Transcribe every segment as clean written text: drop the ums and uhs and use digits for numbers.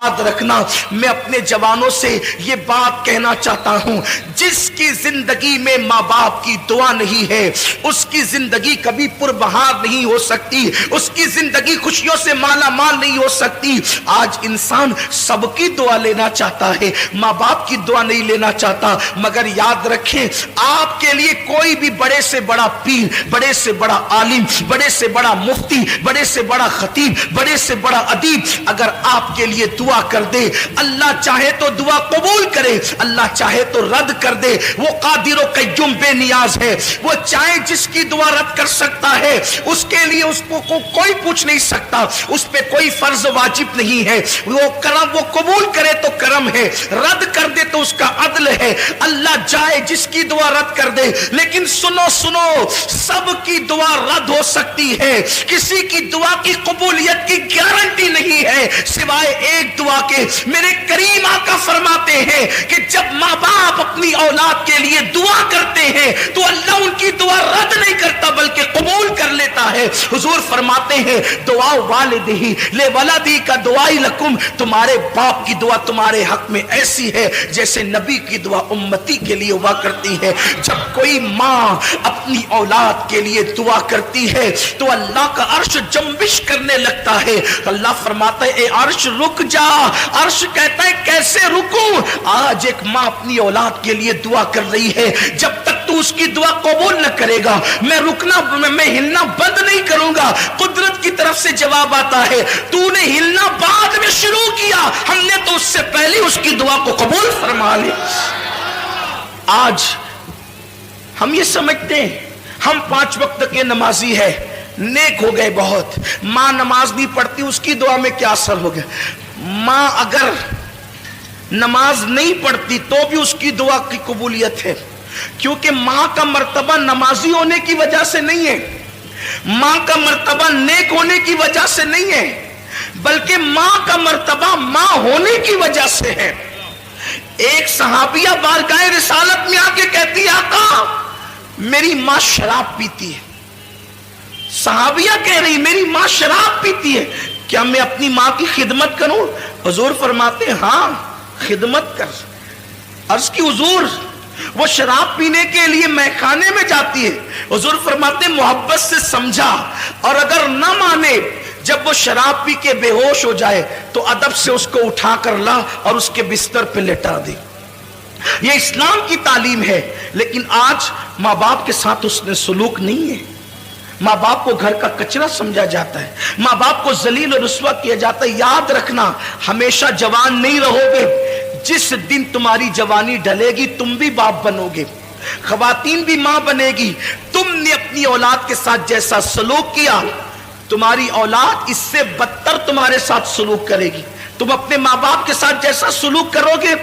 یاد رکھنا، میں اپنے جوانوں سے یہ بات کہنا چاہتا ہوں، جس کی زندگی میں ماں باپ کی دعا نہیں ہے اس کی زندگی کبھی پربہار نہیں ہو سکتی، اس کی زندگی خوشیوں سے مالا مال نہیں ہو سکتی۔ آج انسان سب کی دعا لینا چاہتا ہے، ماں باپ کی دعا نہیں لینا چاہتا، مگر یاد رکھیں آپ کے لیے کوئی بھی بڑے سے بڑا پیر، بڑے سے بڑا عالم، بڑے سے بڑا مفتی، بڑے سے بڑا خطیب، بڑے سے بڑا ادیب اگر آپ کے لیے دعا کر دے، اللہ چاہے تو دعا قبول کرے، اللہ چاہے تو رد کر دے۔ وہ قادر و قیوم بے نیاز ہے، وہ چاہے جس کی دعا رد کر سکتا ہے، اس کے لیے اس کو کوئی پوچھ نہیں سکتا، اس پہ کوئی فرض واجب نہیں ہے۔ وہ کرم، وہ قبول کرے تو کرم ہے، رد کر دے تو اس کا عدل ہے۔ اللہ چاہے جس کی دعا رد کر دے، لیکن سنو سب کی دعا رد ہو سکتی ہے، کسی کی دعا کی قبولیت کی گارنٹی نہیں ہے سوائے ایک دعا کے۔ میرے کریم آقا فرماتے ہیں کہ جب ماں باپ اپنی اولاد کے لیے دعا کرتے ہیں تو اللہ ان کی دعا رد نہیں کرتا بلکہ قبول کر لیتا ہے۔ حضور فرماتے ہیں دعا والدہ لولدہ کا دعائی لکم، تمہارے باپ کی دعا تمہارے حق میں ایسی ہے جیسے نبی کی دعا امتی کے لیے ہوا کرتی ہے۔ جب کوئی ماں اپنی اولاد کے لیے دعا کرتی ہے تو اللہ کا عرش جنبش کرنے لگتا ہے۔ اللہ فرماتا ہے اے عرش رک جا، عرش کہتا ہے کیسے رکوں؟ آج ایک ماں اپنی اولاد کے لیے دعا کر رہی ہے، جب تک تو اس کی دعا قبول نہ کرے گا میں رکنا، میں ہلنا بند نہیں کروں گا۔ قدرت کی طرف سے جواب آتا ہے تو نے ہلنا بعد میں شروع کیا، ہم نے تو اس سے پہلے اس کی دعا کو قبول فرما لی۔ آج ہم یہ سمجھتے ہیں ہم 5 وقت کے نمازی ہے، نیک ہو گئے بہت، ماں نماز نہیں پڑھتی اس کی دعا میں کیا اثر ہو گیا؟ ماں اگر نماز نہیں پڑھتی تو بھی اس کی دعا کی قبولیت ہے، کیونکہ ماں کا مرتبہ نمازی ہونے کی وجہ سے نہیں ہے، ماں کا مرتبہ نیک ہونے کی وجہ سے نہیں ہے، بلکہ ماں کا مرتبہ ماں ہونے کی وجہ سے ہے۔ ایک صحابیہ بارگاہ رسالت میں آ کے کہتی ہے آقا میری ماں شراب پیتی ہے۔ صحابیہ کہہ رہی میری ماں شراب پیتی ہے، کیا میں اپنی ماں کی خدمت کروں؟ حضور فرماتے ہیں ہاں خدمت کر۔ عرض کی حضور وہ شراب پینے کے لیے میخانے میں جاتی ہے، حضور فرماتے ہیں محبت سے سمجھا، اور اگر نہ مانے جب وہ شراب پی کے بے ہوش ہو جائے تو ادب سے اس کو اٹھا کر لا اور اس کے بستر پہ لٹا دے۔ یہ اسلام کی تعلیم ہے، لیکن آج ماں باپ کے ساتھ اس نے سلوک نہیں ہے۔ ماں باپ کو گھر کا کچرا سمجھا جاتا ہے، ماں باپ کو ذلیل و رسوا کیا جاتا ہے۔ یاد رکھنا ہمیشہ جوان نہیں رہو گے، جس دن تمہاری جوانی ڈھلے گی تم بھی باپ بنو گے، خواتین بھی ماں بنے گی۔ تم نے اپنی اولاد کے ساتھ جیسا سلوک کیا تمہاری اولاد اس سے بدتر تمہارے ساتھ سلوک کرے گی۔ تم اپنے ماں باپ کے ساتھ جیسا سلوک کرو گے،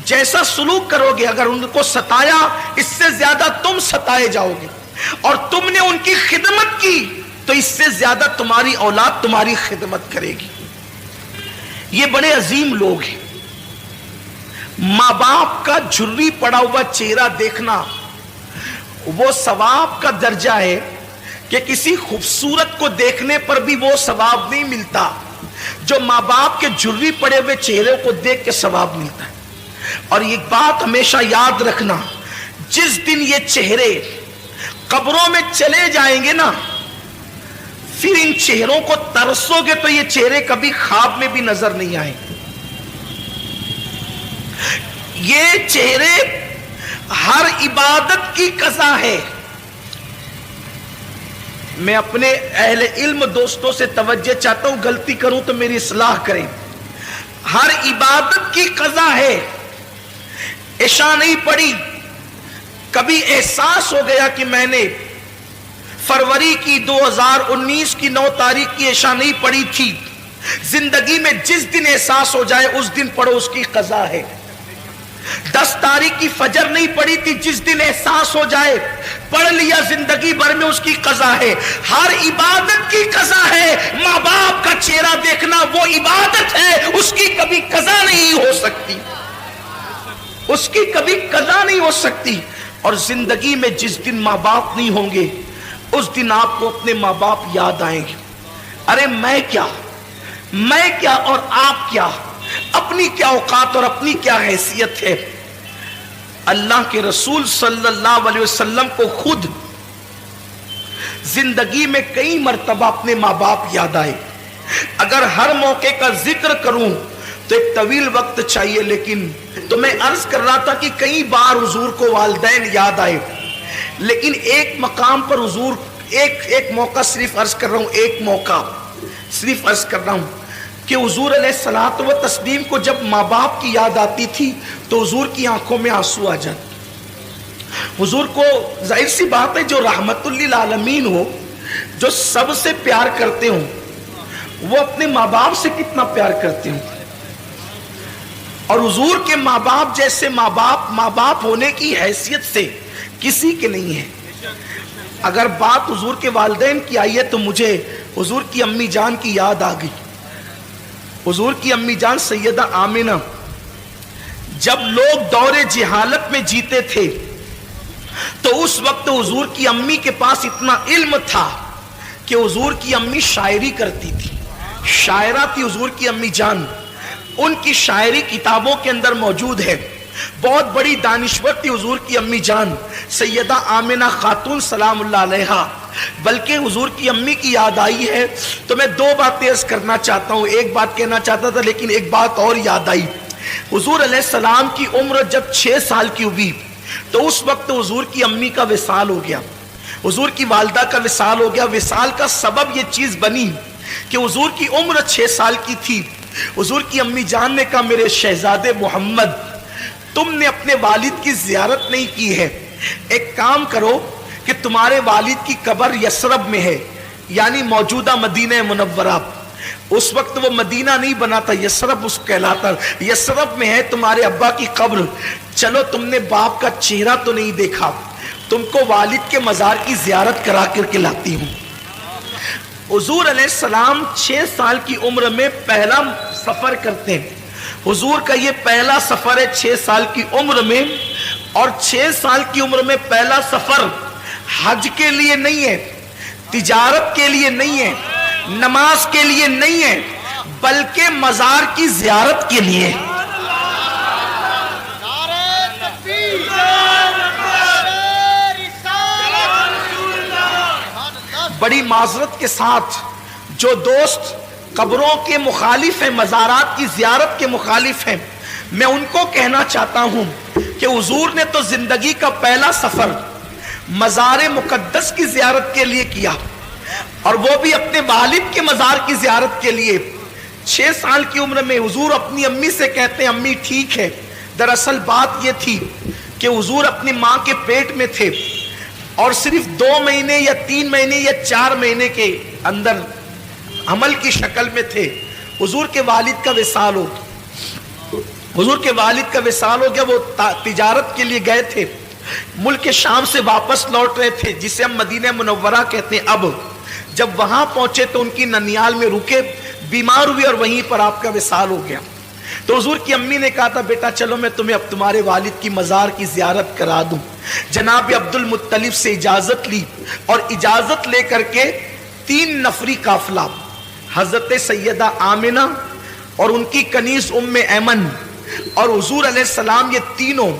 جیسا سلوک کرو گے، اگر ان کو ستایا اس سے زیادہ تم ستائے جاؤ گے، اور تم نے ان کی خدمت کی تو اس سے زیادہ تمہاری اولاد تمہاری خدمت کرے گی۔ یہ بڑے عظیم لوگ ہیں۔ ماں باپ کا جھری پڑا ہوا چہرہ دیکھنا وہ ثواب کا درجہ ہے کہ کسی خوبصورت کو دیکھنے پر بھی وہ ثواب نہیں ملتا جو ماں باپ کے جھری پڑے ہوئے چہرے کو دیکھ کے ثواب ملتا ہے۔ اور یہ بات ہمیشہ یاد رکھنا، جس دن یہ چہرے قبروں میں چلے جائیں گے نا، پھر ان چہروں کو ترسو گے تو یہ چہرے کبھی خواب میں بھی نظر نہیں آئیں گے۔ یہ چہرے ہر عبادت کی قضا ہے۔ میں اپنے اہل علم دوستوں سے توجہ چاہتا ہوں، غلطی کروں تو میری اصلاح کریں۔ ہر عبادت کی قضا ہے۔ عشاء نہیں پڑھی، کبھی احساس ہو گیا کہ میں نے فروری کی 2019 کی 9 تاریخ کی عشاء نہیں پڑھی تھی، زندگی میں جس دن احساس ہو جائے اس دن پڑھو، اس کی قضا ہے۔ 10 تاریخ کی فجر نہیں پڑھی تھی، جس دن احساس ہو جائے پڑھ لیا، زندگی بھر میں اس کی قضا ہے۔ ہر عبادت کی قضا ہے۔ ماں باپ کا چہرہ دیکھنا وہ عبادت ہے، اس کی کبھی قضا نہیں ہو سکتی، اس کی کبھی قضا نہیں ہو سکتی۔ اور زندگی میں جس دن ماں باپ نہیں ہوں گے اس دن آپ کو اپنے ماں باپ یاد آئیں گے۔ ارے میں کیا اور آپ کیا، اپنی کیا اوقات اور اپنی کیا حیثیت ہے. اللہ کے رسول صلی اللہ علیہ وسلم کو خود زندگی میں کئی مرتبہ اپنے ماں باپ یاد آئے. اگر ہر موقع کا ذکر کروں تو ایک طویل وقت چاہیے، لیکن تو میں عرض کر رہا تھا کہ کئی بار حضور کو والدین یاد آئے، لیکن ایک مقام پر حضور ایک موقع صرف عرض کر رہا ہوں، ایک موقع صرف عرض کر رہا ہوں کہ حضور علیہ الصلوۃ والتسلیم کو جب ماں باپ کی یاد آتی تھی تو حضور کی آنکھوں میں آنسو آ جاتے. حضور کو ظاہر سی بات ہے، جو رحمت للعالمین ہو، جو سب سے پیار کرتے ہوں، وہ اپنے ماں باپ سے کتنا پیار کرتے ہوں. اور حضور کے ماں باپ جیسے ماں باپ ہونے کی حیثیت سے کسی کے نہیں ہے. اگر بات حضور کے والدین کی آئی ہے تو مجھے حضور کی امی جان کی یاد آ گئی. حضور کی امی جان سیدہ آمنہ جب لوگ دور جہالت میں جیتے تھے تو اس وقت حضور کی امی کے پاس اتنا علم تھا کہ حضور کی امی شاعری کرتی تھی. شاعرہ تھی حضور کی امی جان. ان کی شاعری کتابوں کے اندر موجود ہے. بہت بڑی دانشور تھی حضور کی امی جان سیدہ آمنہ خاتون سلام اللہ علیہا. بلکہ حضور کی امی کی یاد آئی ہے تو میں دو باتیں عرض کرنا چاہتا ہوں. ایک بات کہنا چاہتا تھا لیکن ایک بات اور یاد آئی. حضور علیہ السلام کی عمر جب 6 سال کی ہوئی تو اس وقت حضور کی امی کا وصال ہو گیا. حضور کی والدہ کا وصال ہو گیا. وصال کا سبب یہ چیز بنی کہ حضور کی عمر 6 سال کی تھی. حضور کی امی جان نے کہا میرے شہزادے محمد تم نے اپنے والد کی زیارت نہیں کی ہے، ایک کام کرو کہ تمہارے والد کی قبر یثرب میں ہے، یعنی موجودہ مدینہ منورہ. اس وقت وہ مدینہ نہیں بنا تھا، یثرب اس کہلاتا. یثرب میں ہے تمہارے ابا کی قبر. چلو تم نے باپ کا چہرہ تو نہیں دیکھا، تم کو والد کے مزار کی زیارت کرا کر کے لاتی ہوں. حضور علیہ السلام 6 سال کی عمر میں پہلا سفر کرتے ہیں. حضور کا یہ پہلا سفر ہے 6 سال کی عمر میں. اور 6 سال کی عمر میں پہلا سفر حج کے لیے نہیں ہے، تجارت کے لیے نہیں ہے، نماز کے لیے نہیں ہے، بلکہ مزار کی زیارت کے لیے. بڑی معذرت کے ساتھ جو دوست قبروں کے مخالف ہیں، مزارات کی زیارت کے مخالف ہیں، میں ان کو کہنا چاہتا ہوں کہ حضور نے تو زندگی کا پہلا سفر مزار مقدس کی زیارت کے لیے کیا، اور وہ بھی اپنے والد کے مزار کی زیارت کے لیے. 6 سال کی عمر میں حضور اپنی امی سے کہتے ہیں امی ٹھیک ہے. دراصل بات یہ تھی کہ حضور اپنی ماں کے پیٹ میں تھے اور صرف 2 مہینے یا 3 مہینے یا 4 مہینے کے اندر حمل کی شکل میں تھے. حضور کے والد کا وصال ہو حضور کے والد کا وصال ہو گیا. وہ تجارت کے لیے گئے تھے، ملک شام سے واپس لوٹ رہے تھے جسے ہم مدینہ منورہ کہتے ہیں. اب جب وہاں پہنچے تو ان کی ننیال میں رکے، بیمار ہوئے اور وہیں پر آپ کا وصال ہو گیا. تو حضور کی امی نے کہا تھا بیٹا چلو میں تمہیں اب تمہارے والد کی مزار کی زیارت کرا دوں. جناب عبد المطلب سے اجازت لی اور اجازت لے کر کے 3 نفری قافلہ حضرت سیدہ آمنہ اور ان کی کنیز ام ایمن اور حضور علیہ السلام، یہ تینوں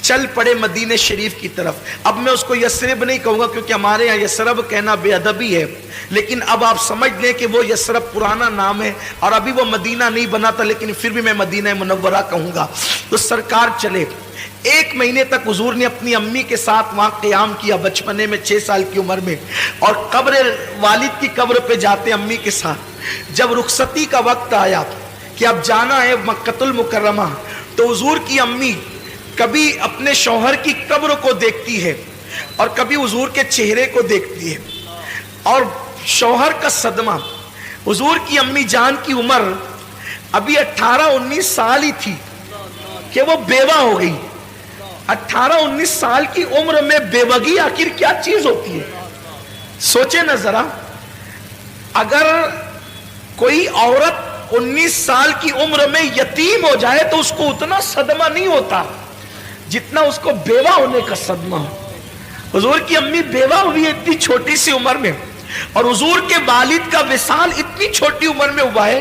چل پڑے مدینہ شریف کی طرف. اب میں اس کو یثرب نہیں کہوں گا کیونکہ ہمارے یہاں یثرب کہنا بے ادبی ہے، لیکن اب آپ سمجھ لیں کہ وہ یثرب پرانا نام ہے اور ابھی وہ مدینہ نہیں بنا تھا، لیکن پھر بھی میں مدینہ منورہ کہوں گا. تو سرکار چلے. 1 مہینے تک حضور نے اپنی امی کے ساتھ وہاں قیام کیا بچپنے میں 6 سال کی عمر میں، اور قبر والد کی قبر پہ جاتے امی کے ساتھ. جب رخصتی کا وقت آیا کہ اب جانا ہے مکہ المکرمہ تو حضور کی امی کبھی اپنے شوہر کی قبر کو دیکھتی ہے اور کبھی حضور کے چہرے کو دیکھتی ہے. اور شوہر کا صدمہ، حضور کی امی جان کی عمر ابھی 18-19 سال ہی تھی کہ وہ بیوہ ہو گئی. 18-19 سال کی عمر میں بیوگی آخر کیا چیز ہوتی ہے؟ سوچے نا ذرا. اگر کوئی عورت 19 سال کی عمر میں یتیم ہو جائے تو اس کو اتنا صدمہ نہیں ہوتا جتنا اس کو بیوہ ہونے کا صدمہ ہو. حضور کی امی بیوہ ہوئی اتنی چھوٹی سی عمر میں، اور حضور کے والد کا وصال اتنی چھوٹی عمر میں ہوا ہے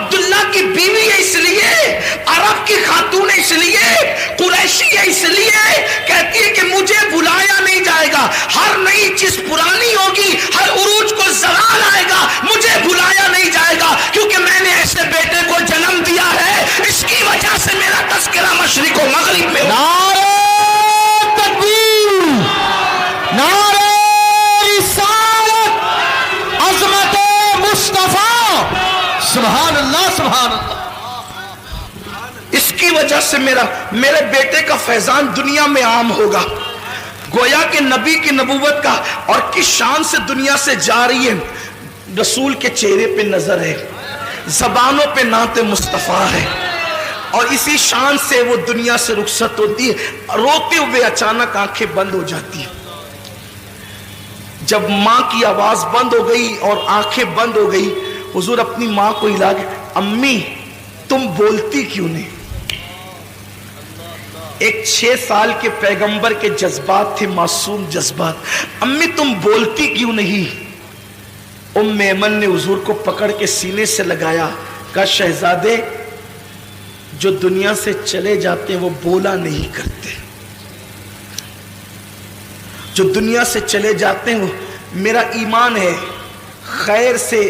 عبداللہ کی بیوی ہے اس لیے، عرب کی خاتون ہے اس لیے، قریشی ہے اس لیے، کہتی ہے کہ مجھے بلایا نہیں جائے گا، ہر نئی چیز پرانی ہوگی، ہر عروج کو زوال آئے گا، مجھے بلایا نہیں جائے گا، کیونکہ میں نے ایسے بیٹے کو جنم دیا ہے، اس کی وجہ سے میرا تذکرہ مشرق و مغرب میں ہو۔ نعرہ تکبیر، نعرہ رسالت، عظمت مصطفیٰ، سبحان اللہ سبحان اللہ۔ اس کی وجہ سے میرے بیٹے کا فیضان دنیا میں عام ہوگا، گویا کہ نبی کی نبوت کا، اور کس شان سے دنیا سے جا رہی ہے، رسول کے چہرے پہ نظر ہے، زبانوں پہ نعت مصطفیٰ ہے، اور اسی شان سے وہ دنیا سے رخصت ہوتی ہے، روتے ہوئے اچانک آنکھیں بند ہو جاتی ہیں۔ جب ماں کی آواز بند ہو گئی اور آنکھیں بند ہو گئی، حضور اپنی ماں کو ہلا کے، امی تم بولتی کیوں نہیں؟ ایک 6 سال کے پیغمبر کے جذبات تھے، معصوم جذبات، امی تم بولتی کیوں نہیں؟ ام ایمن نے حضور کو پکڑ کے سینے سے لگایا، کہا شہزادے جو دنیا سے چلے جاتے ہیں وہ بولا نہیں کرتے، جو دنیا سے چلے جاتے ہیں وہ میرا ایمان ہے۔ خیر سے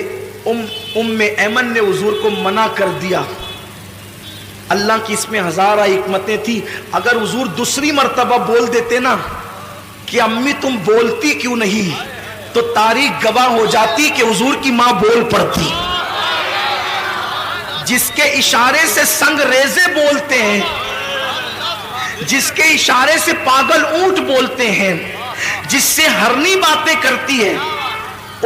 ام ایمن نے حضور کو منع کر دیا، اللہ کی اس میں ہزارہ حکمتیں تھی، اگر حضور دوسری مرتبہ بول دیتے نا کہ امی تم بولتی کیوں نہیں، تو تاریخ گواہ ہو جاتی کہ حضور کی ماں بول پڑتی۔ جس کے اشارے سے سنگ ریزے بولتے ہیں، جس کے اشارے سے پاگل اونٹ بولتے ہیں، جس سے ہرنی باتیں کرتی ہے،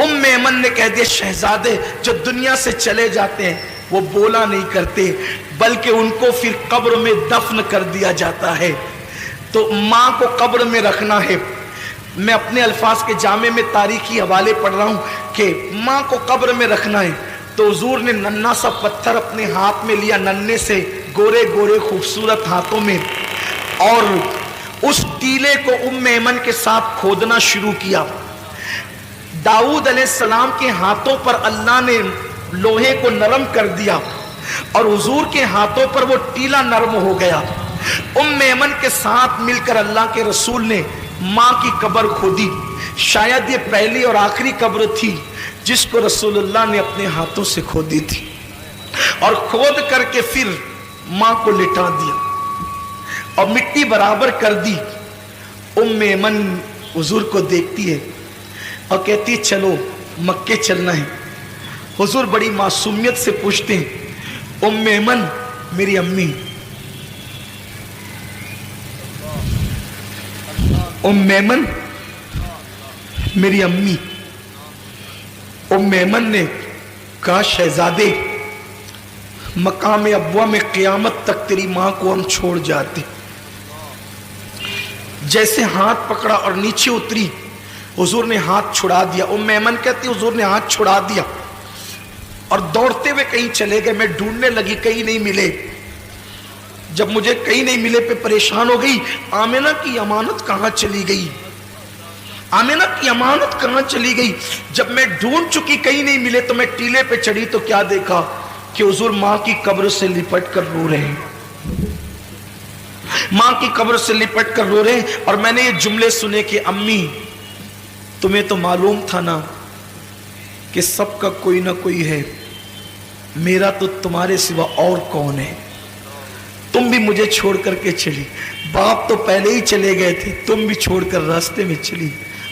ام ایمن نے کہہ دیا شہزادے جو دنیا سے چلے جاتے ہیں وہ بولا نہیں کرتے، بلکہ ان کو پھر قبر میں دفن کر دیا جاتا ہے، تو ماں کو قبر میں رکھنا ہے۔ میں اپنے الفاظ کے جامع میں تاریخی حوالے پڑھ رہا ہوں کہ ماں کو قبر میں رکھنا ہے، تو حضور نے ننھا سا پتھر اپنے ہاتھ میں لیا، ننھے سے گورے گورے خوبصورت ہاتھوں میں، اور اس ٹیلے کو ام ایمن کے ساتھ کھودنا شروع کیا۔ داؤد علیہ السلام کے ہاتھوں پر اللہ نے لوہے کو نرم کر دیا، اور حضور کے ہاتھوں پر وہ ٹیلا نرم ہو گیا۔ ام ایمن کے ساتھ مل کر اللہ کے رسول نے ماں کی قبر کھودی، شاید یہ پہلی اور آخری قبر تھی جس کو رسول اللہ نے اپنے ہاتھوں سے کھودی تھی، اور کھود کر کے پھر ماں کو لٹا دیا اور مٹی برابر کر دی۔ ام ایمن حضور کو دیکھتی ہے اور کہتی چلو مکے چلنا ہے۔ حضور بڑی معصومیت سے پوچھتے ہیں ام ایمن میری امی، ام ایمن میری امی۔ ام ایمن نے کہا شہزادے مقام ابوا میں قیامت تک تیری ماں کو ہم چھوڑ جاتے۔ جیسے ہاتھ پکڑا اور نیچے اتری، حضور نے ہاتھ چھڑا دیا۔ ام ایمن کہتی حضور نے ہاتھ چھڑا دیا اور دوڑتے ہوئے کہیں چلے گئے، میں ڈھونڈنے لگی کہیں نہیں ملے، جب مجھے کہیں نہیں ملے پہ پریشان ہو گئی، آمنہ کی امانت کہاں چلی گئی، آمنہ کی امانت کہاں چلی گئی۔ جب میں ڈھونڈ چکی کہیں نہیں ملے تو میں ٹیلے پہ چڑھی تو کیا دیکھا کہ حضور ماں کی قبر سے لپٹ کر رو رہے ہیں، ماں کی قبر سے لپٹ کر رو رہے ہیں، اور میں نے یہ جملے سنے کہ امی تمہیں تو معلوم تھا نا کہ سب کا کوئی نہ کوئی ہے، میرا تو تمہارے سوا اور کون ہے، تم بھی مجھے چھوڑ کر کے چلی، باپ تو پہلے ہی چلے گئے تھے، تم بھی چھوڑ کر راستے میں چلی۔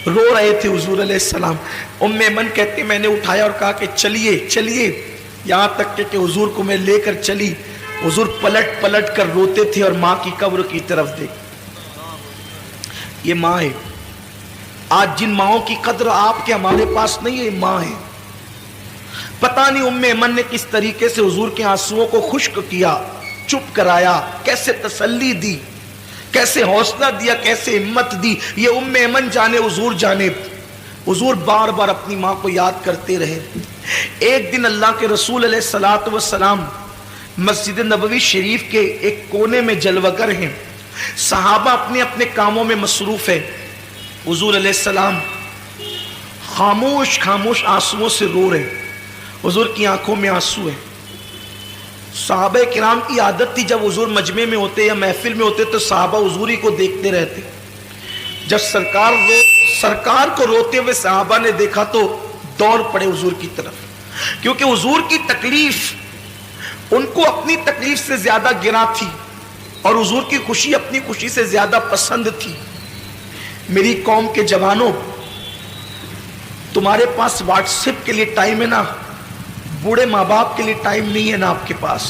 رو رہے تھے حضور علیہ السلام۔ ام ایمن کہتے میں نے اٹھایا اور کہا کہ چلیے چلیے، یہاں تک کہ حضور کو میں لے کر چلی۔ حضور پلٹ پلٹ کر روتے تھے اور ماں کی قبر کی طرف دیکھ۔ یہ ماں ہے، آج جن ماؤں کی قدر آپ کے ہمارے پاس نہیں ہے، ماں ہے۔ پتہ نہیں ام ایمن نے کس طریقے سے حضور کے آنسوؤں کو خشک کیا، چپ کرایا، کیسے تسلی دی، کیسے حوصلہ دیا، کیسے ہمت دی، یہ ام ایمن جانے، حضور جانے۔ حضور بار بار اپنی ماں کو یاد کرتے رہے۔ ایک دن اللہ کے رسول علیہ الصلوۃ والسلام مسجد نبوی شریف کے ایک کونے میں جلوہ گر ہیں، صحابہ اپنے اپنے کاموں میں مصروف ہیں، حضور علیہ السلام خاموش خاموش آنسوؤں سے رو رہے، حضور کی آنکھوں میں آنسو ہے، صحابہ کرام کی عادت تھی جب حضور مجمع میں ہوتے یا محفل میں ہوتے تو صحابہ حضور ہی کو دیکھتے رہتے. جب سرکار کو روتے ہوئے صحابہ نے دیکھا تو دوڑ پڑے حضور کی طرف, کیونکہ حضور کی تکلیف ان کو اپنی تکلیف سے زیادہ گراں تھی اور حضور کی خوشی اپنی خوشی سے زیادہ پسند تھی. میری قوم کے جوانوں, تمہارے پاس واٹس ایپ کے لیے ٹائم ہے نا, بوڑھے ماں باپ کے لیے ٹائم نہیں ہے نا آپ کے پاس.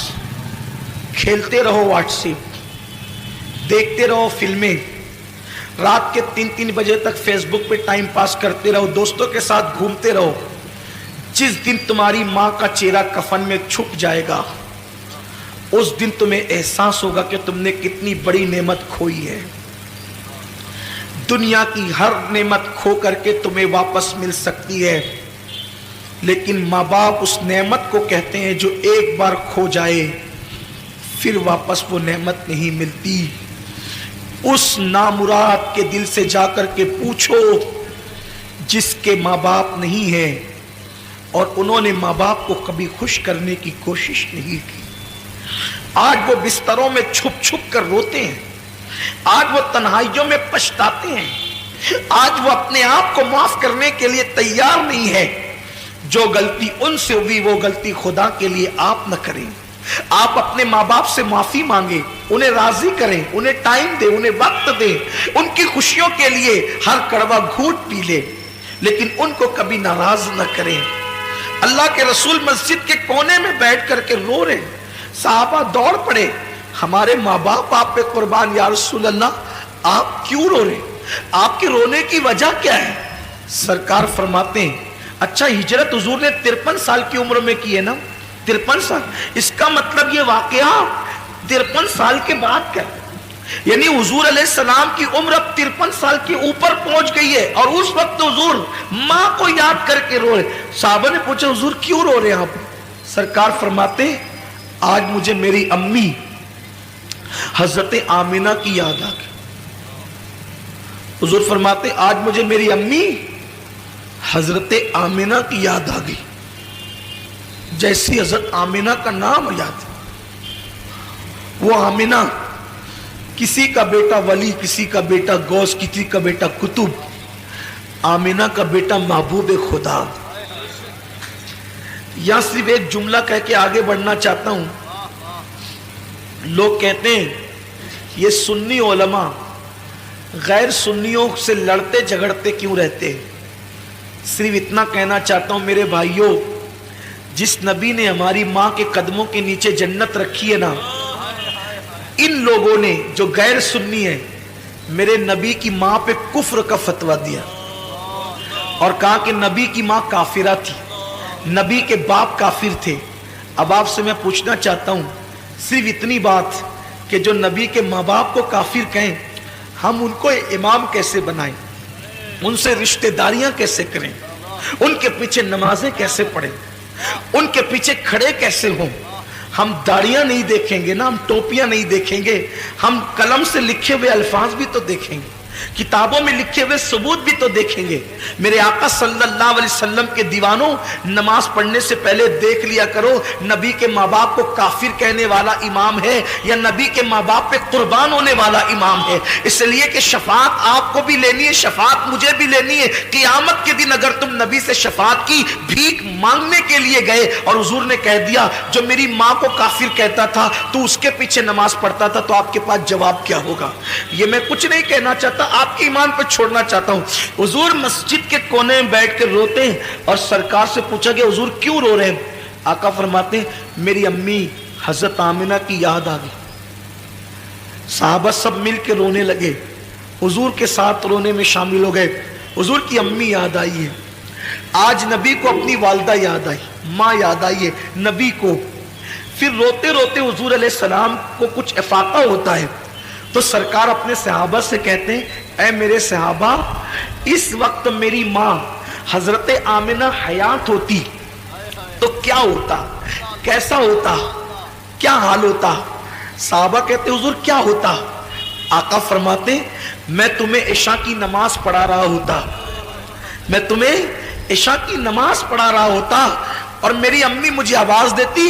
کھیلتے رہو واٹس ایپ, دیکھتے رہو فلمیں, رات کے 3 بجے تک فیس بک پہ ٹائم پاس کرتے رہو, دوستوں کے ساتھ گھومتے رہو. جس دن تمہاری ماں کا چہرہ کفن میں چھپ جائے گا اس دن تمہیں احساس ہوگا کہ تم نے کتنی بڑی نعمت کھوئی ہے. دنیا کی ہر نعمت کھو کر کے تمہیں واپس مل سکتی ہے, لیکن ماں باپ اس نعمت کو کہتے ہیں جو ایک بار کھو جائے پھر واپس وہ نعمت نہیں ملتی. اس نامراد کے دل سے جا کر کے پوچھو جس کے ماں باپ نہیں ہیں اور انہوں نے ماں باپ کو کبھی خوش کرنے کی کوشش نہیں کی. آج وہ بستروں میں چھپ چھپ کر روتے ہیں, آج وہ تنہائیوں میں پچھتاتے ہیں, آج وہ اپنے آپ کو معاف کرنے کے لیے تیار نہیں ہے. جو غلطی ان سے ہوئی وہ غلطی خدا کے لیے آپ نہ کریں. آپ اپنے ماں باپ سے معافی مانگیں, انہیں راضی کریں, انہیں ٹائم دیں, انہیں وقت دیں, ان کی خوشیوں کے لیے ہر کڑوا گھونٹ پی لیں, لیکن ان کو کبھی ناراض نہ کریں. اللہ کے رسول مسجد کے کونے میں بیٹھ کر کے رو رہے, صحابہ دوڑ پڑے, ہمارے ماں باپ آپ پہ قربان, یا رسول اللہ آپ کیوں رو رہے, آپ کے رونے کی وجہ کیا ہے؟ سرکار فرماتے ہیں اچھا ہجرت حضور نے 53 سال کی عمر میں کی ہے نا, 53 سال, اس کا مطلب یہ واقعہ 53 سال کے بعد کیا, یعنی حضور علیہ السلام کی عمر اب 53 سال کے اوپر پہنچ گئی ہے اور اس وقت حضور ماں کو یاد کر کے رو رہے. صحابہ نے پوچھا حضور کیوں رو رہے ہیں آپ؟ سرکار فرماتے آج مجھے میری امی حضرت آمینہ کی یاد آ گئی. حضور فرماتے آج مجھے میری امی حضرت آمینہ کی یاد آ گئی. جیسی حضرت آمینہ کا نام یاد, وہ آمینہ کسی کا بیٹا ولی, کسی کا بیٹا غوث, کسی کا بیٹا قطب, آمینہ کا بیٹا محبوب خدا. یا صرف ایک جملہ کہہ کے آگے بڑھنا چاہتا ہوں. لوگ کہتے ہیں یہ سنی علماء غیر سنیوں سے لڑتے جھگڑتے کیوں رہتے ہیں. صرف اتنا کہنا چاہتا ہوں میرے بھائیوں, جس نبی نے ہماری ماں کے قدموں کے نیچے جنت رکھی ہے نا, ان لوگوں نے جو غیر سنی ہیں میرے نبی کی ماں پہ کفر کا فتویٰ دیا اور کہا کہ نبی کی ماں کافرہ تھی, نبی کے باپ کافر تھے. اب آپ سے میں پوچھنا چاہتا ہوں صرف اتنی بات کہ جو نبی کے ماں باپ کو کافر کہیں, ہم ان کو امام کیسے بنائیں, ان سے رشتہ داریاں کیسے کریں, ان کے پیچھے نمازیں کیسے پڑھیں, ان کے پیچھے کھڑے کیسے ہوں. ہم داڑیاں نہیں دیکھیں گے نا, ہم ٹوپیاں نہیں دیکھیں گے, ہم قلم سے لکھے ہوئے الفاظ بھی تو دیکھیں گے, کتابوں میں لکھے ہوئے ثبوت بھی تو دیکھیں گے. میرے آقا صلی اللہ علیہ وسلم کے دیوانوں, نماز پڑھنے سے پہلے دیکھ لیا کرو نبی کے ماں باپ کو کافر کہنے والا امام ہے یا نبی کے ماں باپ پہ قربان ہونے والا امام ہے. اس لیے کہ شفاعت آپ کو بھی لینی ہے, شفاعت مجھے بھی لینی ہے. قیامت کے دن اگر تم نبی سے شفاعت کی بھیک مانگنے کے لیے گئے اور حضور نے کہہ دیا جو میری ماں کو کافر کہتا تھا تو اس کے پیچھے نماز پڑھتا تھا, تو آپ کے پاس جواب کیا ہوگا؟ یہ میں کچھ نہیں کہنا چاہتا, آپ کے ایمان پہ چھوڑنا چاہتا ہوں. حضور مسجد کے کونے میں بیٹھ کے روتے ہیں اور سرکار سے پوچھا کہ حضور کیوں رو رہے ہیں؟ آقا فرماتے ہیں میری امی حضرت آمینہ کی یاد آ گئی. صحابہ سب مل کے رونے لگے, حضور کے ساتھ رونے میں شامل ہو گئے. حضور کی امی یاد آئی ہے, آج نبی کو اپنی والدہ یاد آئی, ماں یاد آئی ہے نبی کو. پھر روتے روتے حضور علیہ السلام کو کچھ افاقہ ہوتا ہے تو سرکار اپنے صحابہ سے کہتے ہیں اے میرے صحابہ, اس وقت میری ماں حضرت آمینہ حیات ہوتی تو کیا ہوتا, کیسا ہوتا, کیا حال ہوتا؟ صحابہ کہتے حضور کیا ہوتا؟ آقا فرماتے میں تمہیں عشاء کی نماز پڑھا رہا ہوتا, میں تمہیں عشاء کی نماز پڑھا رہا ہوتا اور میری امی مجھے آواز دیتی